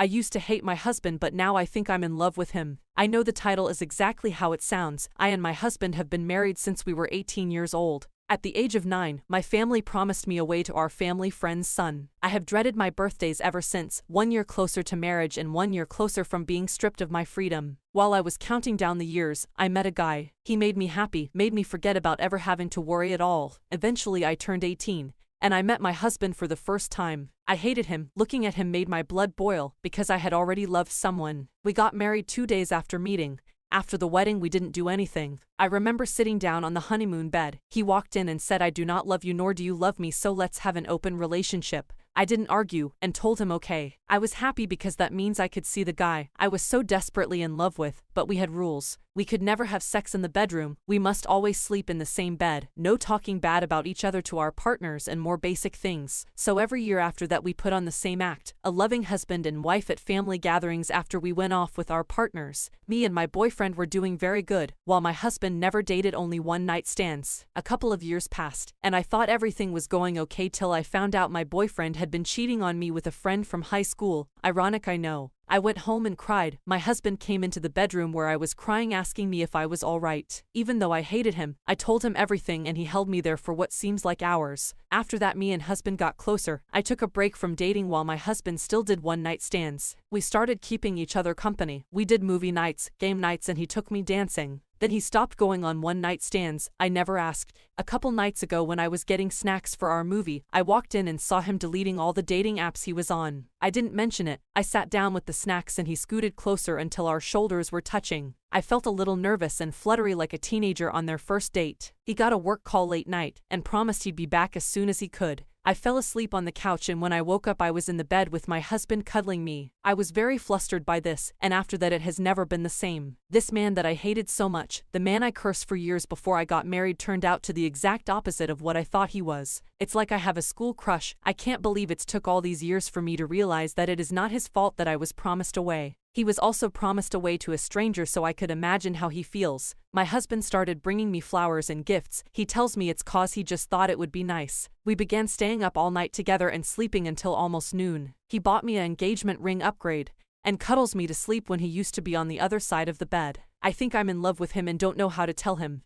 I used to hate my husband, but now I think I'm in love with him. I know the title is exactly how it sounds. I and my husband have been married since we were 18 years old. At the age of 9, my family promised me away to our family friend's son. I have dreaded my birthdays ever since, 1 year closer to marriage and 1 year closer from being stripped of my freedom. While I was counting down the years, I met a guy. He made me happy, made me forget about ever having to worry at all. Eventually I turned 18, and I met my husband for the first time. I hated him. Looking at him made my blood boil, because I had already loved someone. We got married 2 days after meeting. After the wedding we didn't do anything. I remember sitting down on the honeymoon bed. He walked in and said, "I do not love you nor do you love me, so let's have an open relationship." I didn't argue, and told him okay. I was happy because that means I could see the guy I was so desperately in love with, but we had rules. We could never have sex in the bedroom, we must always sleep in the same bed, no talking bad about each other to our partners and more basic things. So every year after that we put on the same act, a loving husband and wife at family gatherings after we went off with our partners. Me and my boyfriend were doing very good, while my husband never dated, only one night stands. A couple of years passed, and I thought everything was going okay till I found out my boyfriend had been cheating on me with a friend from high school. Ironic, I know. I went home and cried. My husband came into the bedroom where I was crying, asking me if I was all right. Even though I hated him, I told him everything and he held me there for what seems like hours. After that me and husband got closer. I took a break from dating while my husband still did one night stands. We started keeping each other company. We did movie nights, game nights, and he took me dancing. Then he stopped going on one night stands. I never asked. A couple nights ago when I was getting snacks for our movie, I walked in and saw him deleting all the dating apps he was on. I didn't mention it. I sat down with the snacks and he scooted closer until our shoulders were touching. I felt a little nervous and fluttery like a teenager on their first date. He got a work call late night and promised he'd be back as soon as he could. I fell asleep on the couch, and when I woke up I was in the bed with my husband cuddling me. I was very flustered by this, and after that it has never been the same. This man that I hated so much, the man I cursed for years before I got married, turned out to the exact opposite of what I thought he was. It's like I have a school crush. I can't believe it's took all these years for me to realize that it is not his fault that I was promised away. He was also promised away to a stranger, so I could imagine how he feels. My husband started bringing me flowers and gifts. He tells me it's cause he just thought it would be nice. We began staying up all night together and sleeping until almost noon. He bought me an engagement ring upgrade and cuddles me to sleep when he used to be on the other side of the bed. I think I'm in love with him and don't know how to tell him.